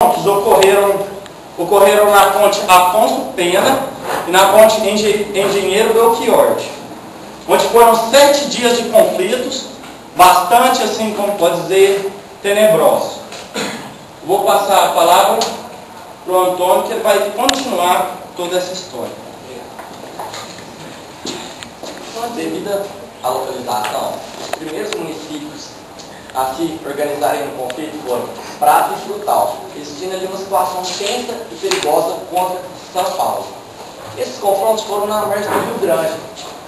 ocorreram na ponte Afonso Pena e na ponte Engenheiro Belchior, onde foram 7 dias de conflitos, bastante, assim como pode dizer, tenebrosos. Vou passar a palavra para o Antônio, que ele vai continuar toda essa história. Devido à localização, os primeiros municípios a se organizarem no conflito foram Prata e Frutal, existindo ali uma situação tensa e perigosa contra São Paulo. Esses confrontos foram na margem do Rio Grande,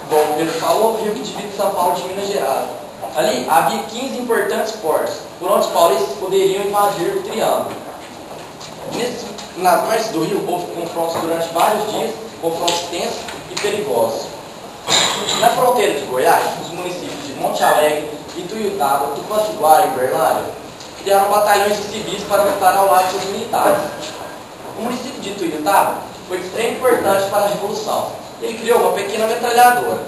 como o Pedro falou, o rio que divide São Paulo de Minas Gerais. Ali havia 15 importantes portos, por onde os paulistas poderiam invadir o Triângulo. Nas margens do rio houve confrontos durante vários dias, confrontos tensos e perigosos. Na fronteira de Goiás, os municípios de Monte Alegre, Ituiutaba, Tupantiguara e Uberlândia criaram batalhões de civis para lutar ao lado dos militares. O município de Ituiutaba foi de extrema importância para a Revolução. Ele criou uma pequena metralhadora.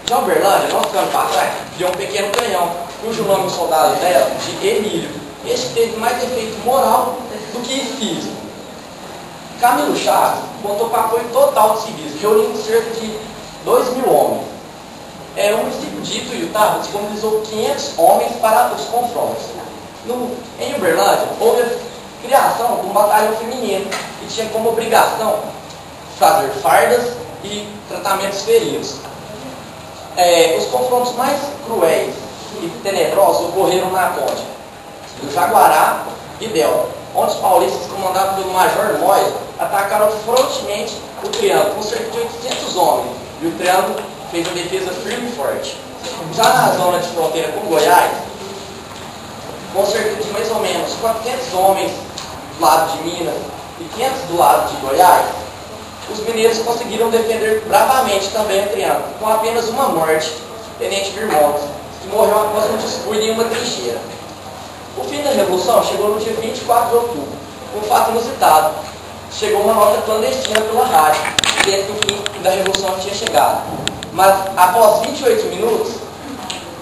Já Uberlândia, não ficando para trás, criou um pequeno canhão, cujo nome o soldado dela de Emílio. Este teve mais efeito moral do que físico. Camilo Chaves contou com apoio total de civis, reunindo cerca de 2.000 homens. O município de Ituiutaba disponibilizou 500 homens para os confrontos. Em Uberlândia, houve a criação de um batalhão feminino que tinha como obrigação fazer fardas e tratamentos feridos. Os confrontos mais cruéis e tenebrosos ocorreram na ponte do Jaguará e Delta, onde os paulistas, comandados pelo Major Moya, atacaram frontemente o Triângulo com cerca de 800 homens, e o Triângulo fez uma defesa firme e forte. Já na zona de fronteira com Goiás, com cerca de mais ou menos 400 homens do lado de Minas e 500 do lado de Goiás, os mineiros conseguiram defender bravamente também o Triângulo, com apenas uma morte, Tenente Virmontes, que morreu após um descuido em uma trincheira. O fim da Revolução chegou no dia 24 de outubro, um fato inusitado. Chegou uma nota clandestina pela rádio, dizendo que o fim da Revolução tinha chegado. Mas, após 28 minutos,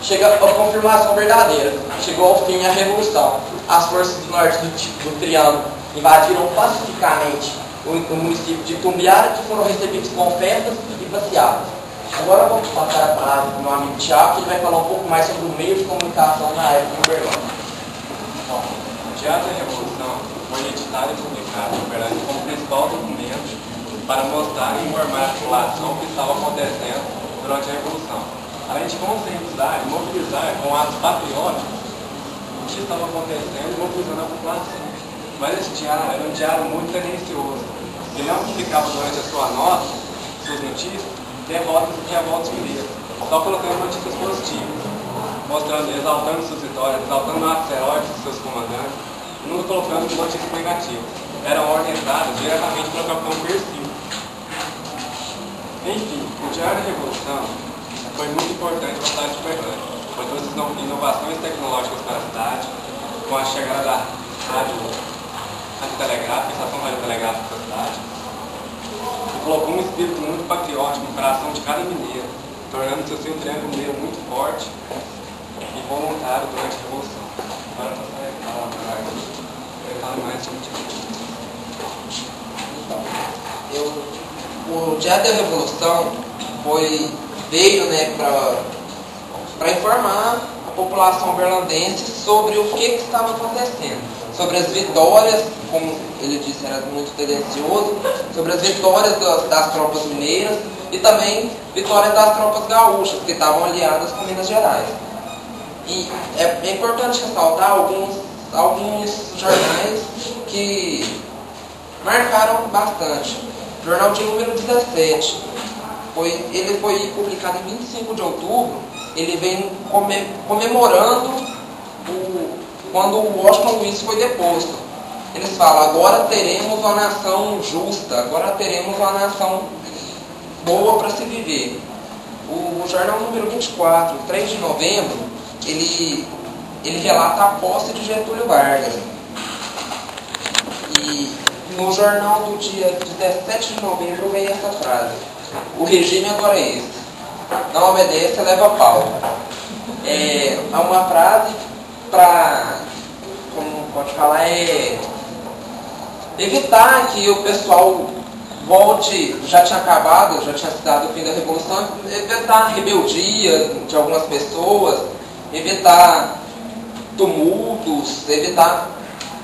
chega a confirmação verdadeira. Chegou ao fim a Revolução. As forças do norte do Triângulo invadiram pacificamente o município de Tumbiara, que foram recebidos com festas e passeadas. Agora vamos passar a palavra para o meu amigo Tiago, que ele vai falar um pouco mais sobre o meio de comunicação na época de Uberlândia. Bom, diante da Revolução, foi editado e publicado em Uberlândia como principal documento para mostrar e informar a população o que estava acontecendo durante a Revolução, além de conscientizar e mobilizar com atos patrióticos o que estava acontecendo e mobilizando a população. Mas esse diário era um diário muito tendencioso. Ele não publicava durante a sua nota, suas notícias, derrotas e revoltas mineiras, só colocando notícias positivas, mostrando, exaltando suas vitórias, exaltando atos heróicos dos seus comandantes, e nunca colocando notícias negativas. Eram orientadas diretamente para o capitão Percy. Enfim, o Diário da Revolução foi muito importante para a cidade de Uberlândia, pois trouxe inovações tecnológicas para a cidade, com a chegada da rádio telegráfica, estação radiotelegáfica da cidade, e colocou um espírito muito patriótico no coração de cada mineiro, tornando-se assim um triângulo mineiro muito forte e voluntário durante a Revolução. Agora eu vou falar mais sobre isso. O Diário da Revolução veio para informar a população berlandense sobre o que estava acontecendo, sobre as vitórias, como ele disse, era muito tendencioso, sobre as vitórias das tropas mineiras e também vitórias das tropas gaúchas, que estavam aliadas com Minas Gerais. E é importante ressaltar alguns jornais que marcaram bastante. O jornal de número 17, ele foi publicado em 25 de outubro, ele vem comemorando quando o Washington Luiz foi deposto. Eles falam, agora teremos uma nação justa, agora teremos uma nação boa para se viver. O jornal número 24, 3 de novembro, ele relata a posse de Getúlio Vargas. E no jornal do dia 17 de novembro vem essa frase: o regime agora é esse, não obedece, leva pau. É uma frase para, como pode falar, evitar que o pessoal volte, já tinha acabado, já tinha se dado o fim da Revolução, evitar rebeldia de algumas pessoas, evitar tumultos, evitar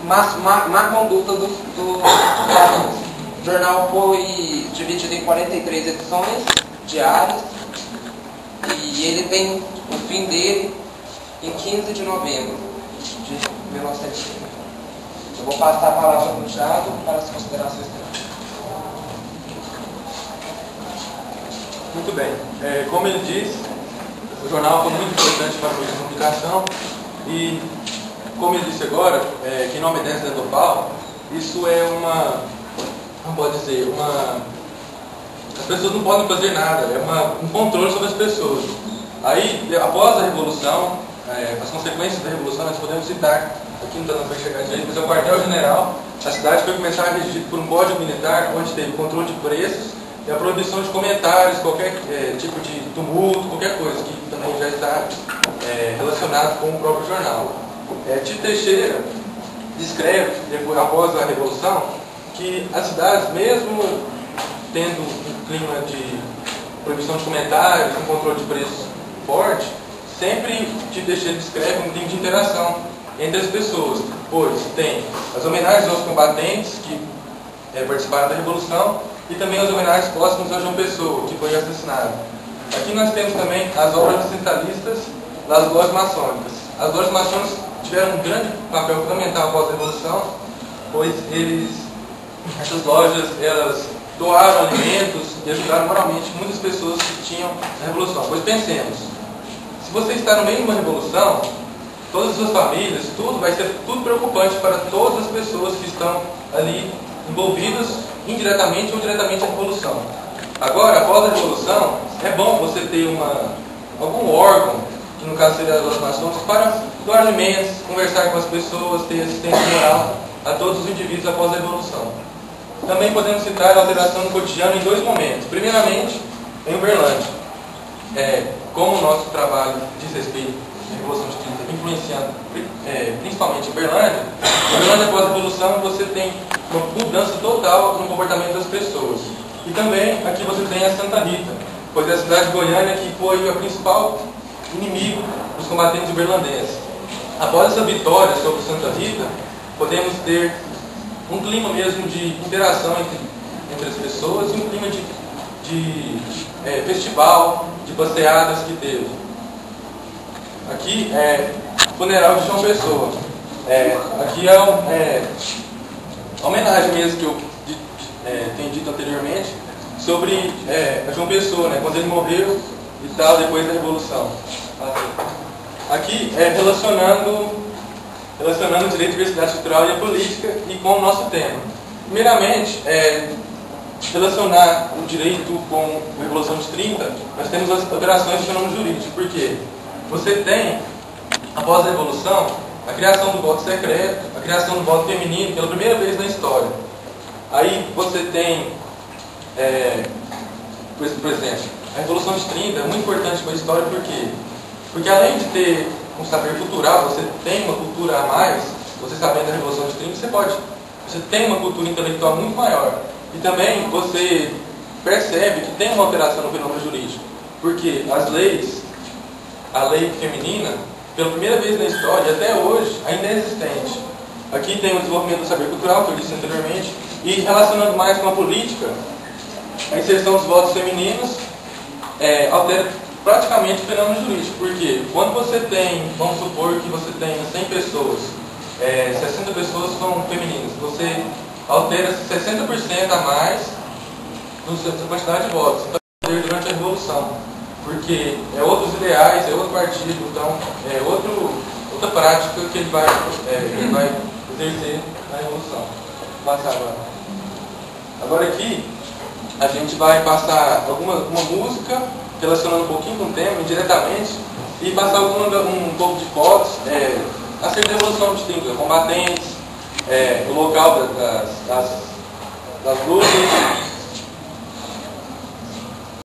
má conduta dos cidadãos. O jornal foi dividido em 43 edições diárias e ele tem o fim dele em 15 de novembro de 1950. Eu vou passar a palavra para o Thiago para as considerações finais. Muito bem. Como ele disse, o jornal foi muito importante para a comunicação e, como ele disse agora, que não obedece dentro do pau, isso é como pode dizer, as pessoas não podem fazer nada, um controle sobre as pessoas. Aí, após a Revolução, as consequências da Revolução, nós podemos citar, aqui não está dando para chegar direito, mas é o quartel-general, a cidade foi começar a regir por um código militar, onde teve controle de preços e a proibição de comentários, qualquer tipo de tumulto, qualquer coisa, que também já está relacionado com o próprio jornal. Tito Teixeira descreve, após a Revolução, que as cidades, mesmo tendo um clima de proibição de comentários, um controle de preços forte, sempre Tito Teixeira descreve um clima de interação entre as pessoas, pois tem as homenagens aos combatentes que participaram da Revolução e também as homenagens póstumas a João Pessoa, que foi assassinado. Aqui nós temos também as obras centralistas das lojas maçônicas. As lojas maçônicas tiveram um grande papel fundamental após a Revolução, pois essas lojas, elas doaram alimentos e ajudaram moralmente muitas pessoas que tinham na Revolução. Pois pensemos, se você está no meio de uma revolução, todas as suas famílias, tudo vai ser tudo preocupante para todas as pessoas que estão ali envolvidas indiretamente ou diretamente na Revolução. Agora, após a Revolução, é bom você ter algum órgão, que no caso seria as lojas maçônicas, para doar alimentos, conversar com as pessoas, ter assistência moral a todos os indivíduos após a Revolução. Também podemos citar a alteração do cotidiano em dois momentos. Primeiramente, em Uberlândia. Como o nosso trabalho diz respeito à Revolução de 30, influenciando principalmente Uberlândia, após a Revolução você tem uma mudança total no comportamento das pessoas. E também aqui você tem a Santa Rita, pois é a cidade de Goiânia que foi o principal inimigo dos combatentes uberlandenses. Após essa vitória sobre Santa Rita, podemos ter um clima mesmo de interação entre as pessoas e um clima de festival, de passeadas que teve. Aqui é o funeral de João Pessoa. Aqui é a homenagem mesmo que eu tenho dito anteriormente sobre a João Pessoa, né, quando ele morreu e tal, depois da Revolução. Aqui relacionando o direito, a diversidade cultural e a política e com o nosso tema. Primeiramente, relacionar o direito com a Revolução de 30, nós temos as alterações do fenômeno jurídico. Por quê? Você tem, após a Revolução, a criação do voto secreto, a criação do voto feminino pela primeira vez na história. Aí você tem, por exemplo, a Revolução de 30 é muito importante para a história, por quê? Porque além de ter um saber cultural, você tem uma cultura a mais, você sabendo da Revolução de 30, você tem uma cultura intelectual muito maior. E também você percebe que tem uma alteração no fenômeno jurídico, porque a lei feminina, pela primeira vez na história, até hoje, ainda é existente. Aqui tem o desenvolvimento do saber cultural, que eu disse anteriormente, e relacionando mais com a política, a inserção dos votos femininos altera praticamente o fenômeno jurídico. Porque quando você tem, vamos supor que você tenha 100 pessoas, 60 pessoas são femininas, você altera 60% a mais na quantidade de votos. Então, durante a Revolução. Porque é outros ideais, é outro partido, então é outra prática que ele vai exercer na Revolução. Vou passar agora. Agora aqui, a gente vai passar uma música relacionando um pouquinho com o tema, indiretamente, e passar um pouco de fotos acerca da Revolução de 30, combatentes, o local das lutas,